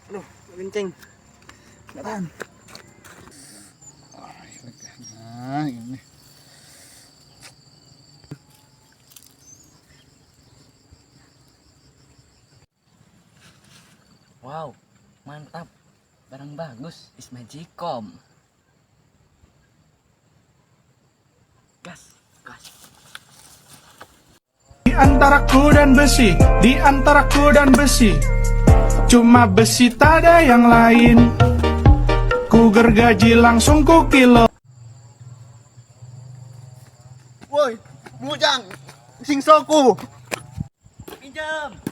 Aduh, kencing. Nggak tahan. Nah, ini. Wow, mantap. Barang bagus, is magicom. Gas, gas. Di antaraku dan besi, di antaraku dan besi, cuma besi tak ada yang lain. Ku gergaji langsung ku kilo. Woi, bujang, singsoku. Pinjam.